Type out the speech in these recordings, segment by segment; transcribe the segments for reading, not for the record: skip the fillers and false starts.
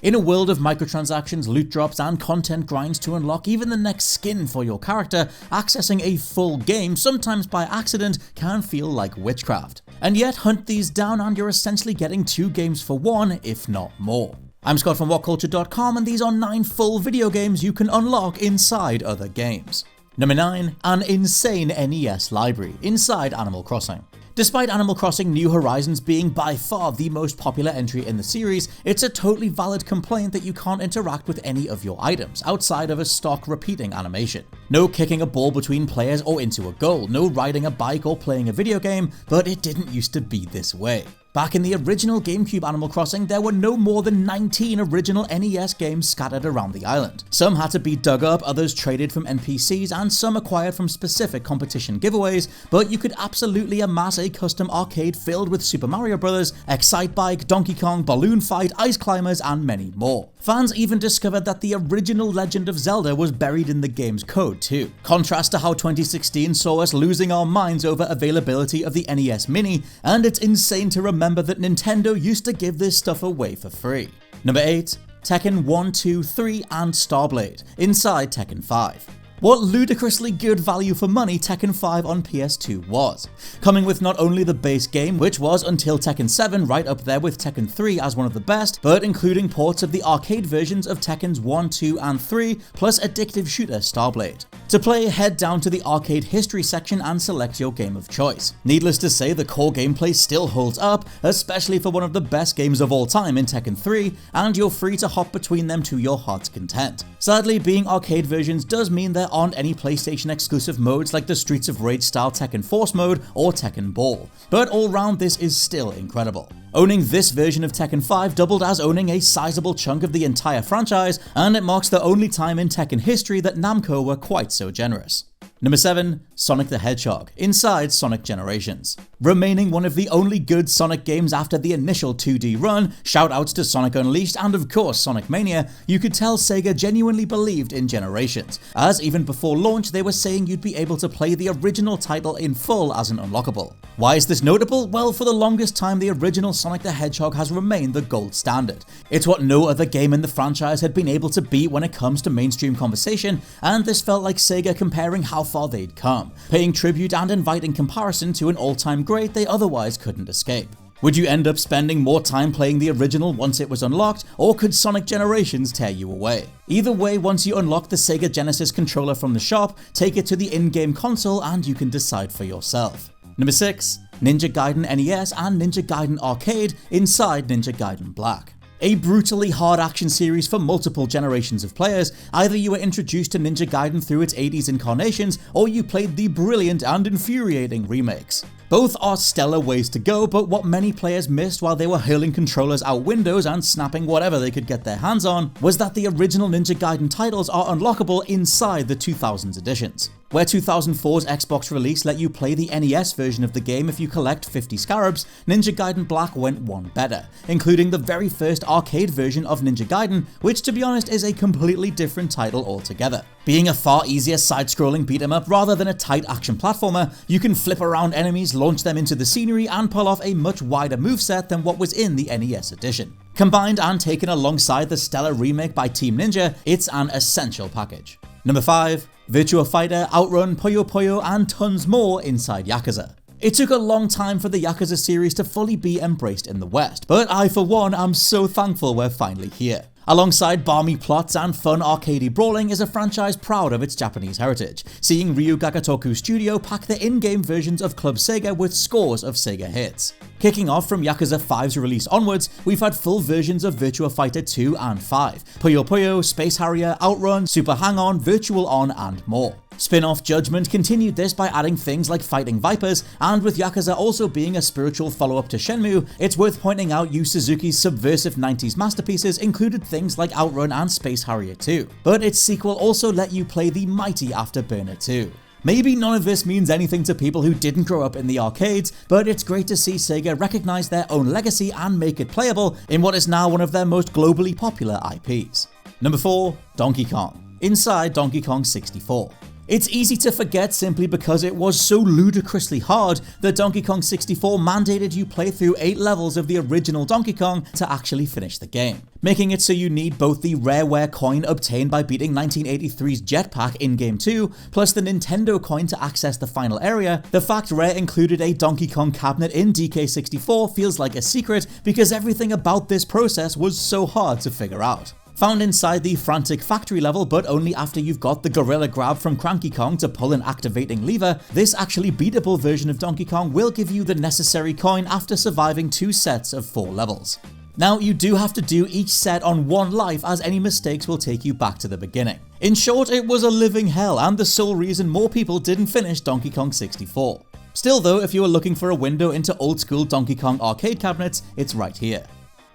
In a world of microtransactions, loot drops, and content grinds to unlock even the next skin for your character, accessing a full game, sometimes by accident, can feel like witchcraft. And yet, hunt these down and you're essentially getting 2 games for 1, if not more. I'm Scott from WhatCulture.com, and these are 9 full video games you can unlock inside other games. Number 9. An insane NES library inside Animal Crossing. Despite Animal Crossing New Horizons being by far the most popular entry in the series, it's a totally valid complaint that you can't interact with any of your items outside of a stock repeating animation. No kicking a ball between players or into a goal, no riding a bike or playing a video game, but it didn't used to be this way. Back in the original GameCube Animal Crossing, there were no more than 19 original NES games scattered around the island. Some had to be dug up, others traded from NPCs, and some acquired from specific competition giveaways, but you could absolutely amass a custom arcade filled with Super Mario Bros., Excitebike, Donkey Kong, Balloon Fight, Ice Climbers, and many more. Fans even discovered that the original Legend of Zelda was buried in the game's code too. Contrast to how 2016 saw us losing our minds over availability of the NES Mini, and it's insane to remember that Nintendo used to give this stuff away for free. Number 8. Tekken 1, 2, 3 and STARBLADE inside Tekken 5. What ludicrously good value for money Tekken 5 on PS2 was. Coming with not only the base game, which was until Tekken 7 right up there with Tekken 3 as one of the best, but including ports of the arcade versions of Tekkens 1, 2 and 3, plus addictive shooter STARBLADE. To play, head down to the arcade history section and select your game of choice. Needless to say, the core gameplay still holds up, especially for one of the best games of all time in Tekken 3, and you're free to hop between them to your heart's content. Sadly, being arcade versions does mean there aren't any PlayStation exclusive modes like the Streets of Rage style Tekken Force mode or Tekken Ball, but all round this is still incredible. Owning this version of Tekken 5 doubled as owning a sizable chunk of the entire franchise, and it marks the only time in Tekken history that Namco were quite so generous. Number 7. Sonic the Hedgehog inside Sonic Generations. Remaining one of the only good Sonic games after the initial 2D run, shoutouts to Sonic Unleashed and of course Sonic Mania, you could tell Sega genuinely believed in Generations, as even before launch they were saying you'd be able to play the original title in full as an unlockable. Why is this notable? Well, for the longest time the original Sonic the Hedgehog has remained the gold standard. It's what no other game in the franchise had been able to beat when it comes to mainstream conversation, and this felt like Sega comparing how far they'd come, paying tribute and inviting comparison to an all-time great they otherwise couldn't escape. Would you end up spending more time playing the original once it was unlocked, or could Sonic Generations tear you away? Either way, once you unlock the Sega Genesis controller from the shop, take it to the in-game console and you can decide for yourself. Number 6. Ninja Gaiden NES and Ninja Gaiden Arcade inside Ninja Gaiden Black. A brutally hard action series for multiple generations of players. Either you were introduced to Ninja Gaiden through its 80s incarnations, or you played the brilliant and infuriating remakes. Both are stellar ways to go, but what many players missed while they were hurling controllers out windows and snapping whatever they could get their hands on was that the original Ninja Gaiden titles are unlockable inside the 2000s editions. Where 2004's Xbox release let you play the NES version of the game if you collect 50 scarabs, Ninja Gaiden Black went one better, including the very first arcade version of Ninja Gaiden, which to be honest is a completely different title altogether. Being a far easier side-scrolling beat-em-up rather than a tight action platformer, you can flip around enemies, launch them into the scenery, and pull off a much wider moveset than what was in the NES edition. Combined and taken alongside the stellar remake by Team Ninja, it's an essential package. Number 5. Virtua Fighter, OUTRUN, PUYO, and tons more inside YAKUZA. It took a long time for the YAKUZA series to fully be embraced in the West, but I for one am so thankful we're finally here. Alongside balmy plots and fun arcadey brawling is a franchise proud of its Japanese heritage, seeing Ryu Gakatoku Studio pack the in-game versions of Club Sega with scores of Sega hits. Kicking off from Yakuza 5's release onwards, we've had full versions of Virtua Fighter 2 and 5, Puyo Puyo, Space Harrier, OUTRUN, Super Hang-On, Virtual On, and more. Spin-off Judgment continued this by adding things like fighting Vipers, and with Yakuza also being a spiritual follow-up to Shenmue, it's worth pointing out Yu Suzuki's subversive 90s masterpieces included things like OUTRUN and Space Harrier 2, but its sequel also let you play the mighty Afterburner 2. Maybe none of this means anything to people who didn't grow up in the arcades, but it's great to see Sega recognize their own legacy and make it playable in what is now one of their most globally popular IPs. Number 4. Donkey Kong inside Donkey Kong 64. It's easy to forget simply because it was so ludicrously hard that Donkey Kong 64 mandated you play through 8 levels of the original Donkey Kong to actually finish the game, making it so you need both the Rareware coin obtained by beating 1983's Jetpack in Game 2, plus the Nintendo coin to access the final area. The fact Rare included a Donkey Kong cabinet in DK64 feels like a secret because everything about this process was so hard to figure out. Found inside the frantic factory level, but only after you've got the gorilla grab from Cranky Kong to pull an activating lever, this actually beatable version of Donkey Kong will give you the necessary coin after surviving 2 sets of 4 levels. Now, you do have to do each set on 1 life, as any mistakes will take you back to the beginning. In short, it was a living hell and the sole reason more people didn't finish Donkey Kong 64. Still though, if you are looking for a window into old school Donkey Kong arcade cabinets, it's right here.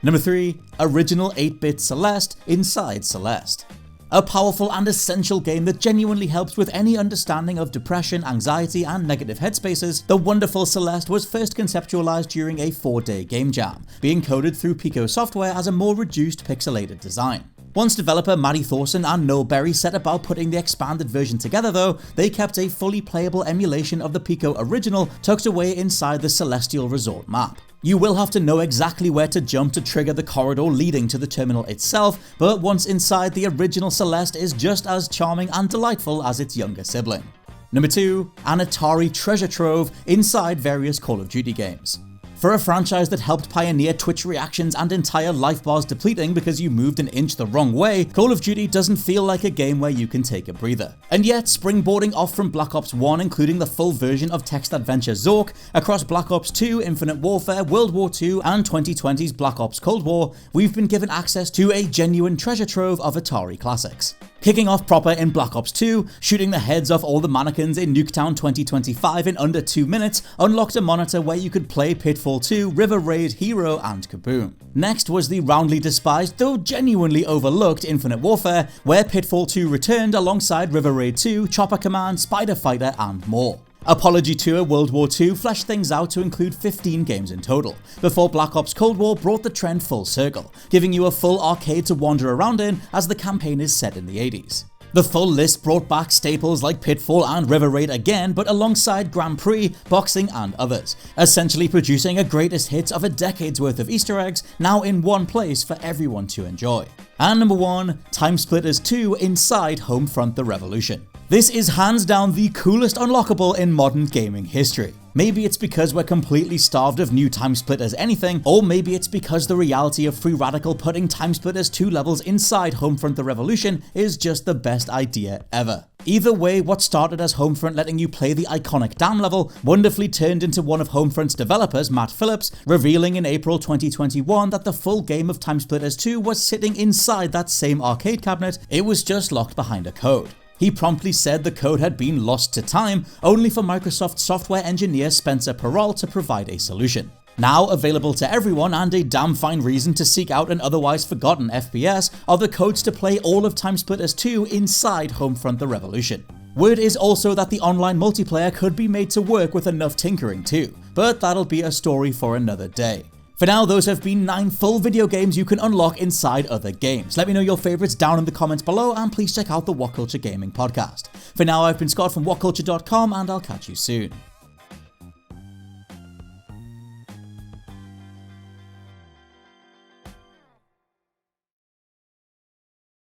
Number 3. Original 8-bit Celeste inside Celeste. A powerful and essential game that genuinely helps with any understanding of depression, anxiety, and negative headspaces, the wonderful Celeste was first conceptualized during a 4-day game jam, being coded through PUYO software as a more reduced pixelated design. Once developer Maddie Thorson and Noel Berry set about putting the expanded version together though, they kept a fully playable emulation of the PUYO original tucked away inside the Celestial Resort map. You will have to know exactly where to jump to trigger the corridor leading to the terminal itself, but once inside, the original Celeste is just as charming and delightful as its younger sibling. Number 2. An ATARI treasure trove inside various Call of Duty games. For a franchise that helped pioneer Twitch reactions and entire life bars depleting because you moved an inch the wrong way, Call of Duty doesn't feel like a game where you can take a breather. And yet, springboarding off from Black Ops 1, including the full version of text adventure Zork, across Black Ops 2, Infinite Warfare, World War II, and 2020's Black Ops Cold War, we've been given access to a genuine treasure trove of ATARI classics. Kicking off proper in Black Ops 2, shooting the heads off all the mannequins in Nuketown 2025 in under 2 minutes unlocked a monitor where you could play Pitfall 2, River Raid, Hero, and Kaboom. Next was the roundly despised, though genuinely overlooked, Infinite Warfare, where Pitfall 2 returned alongside River Raid 2, Chopper Command, Spider Fighter, and more. Apology Tour World War II fleshed things out to include 15 games in total, before Black Ops Cold War brought the trend full circle, giving you a full arcade to wander around in as the campaign is set in the 80s. The full list brought back staples like Pitfall and River Raid again, but alongside Grand Prix, boxing, and others, essentially producing a greatest hits of a decade's worth of Easter eggs now in one place for everyone to enjoy. And number 1, Timesplitters 2 inside Homefront: The Revolution. This is hands down the coolest unlockable in modern gaming history. Maybe it's because we're completely starved of new Timesplitters anything, or maybe it's because the reality of Free Radical putting Timesplitters 2 levels inside Homefront: The Revolution is just the best idea ever. Either way, what started as Homefront letting you play the iconic dam level wonderfully turned into one of Homefront's developers, Matt Phillips, revealing in April 2021 that the full game of Timesplitters 2 was sitting inside that same arcade cabinet, it was just locked behind a code. He promptly said the code had been lost to time, only for Microsoft software engineer Spencer Perrault to provide a solution. Now available to everyone and a damn fine reason to seek out an otherwise forgotten FPS are the codes to play all of Timesplitters 2 inside Homefront: The Revolution. Word is also that the online multiplayer could be made to work with enough tinkering too, but that'll be a story for another day. For now, those have been 9 full video games you can unlock inside other games. Let me know your favourites down in the comments below, and please check out the WhatCulture Gaming Podcast. For now, I've been Scott from WhatCulture.com, and I'll catch you soon.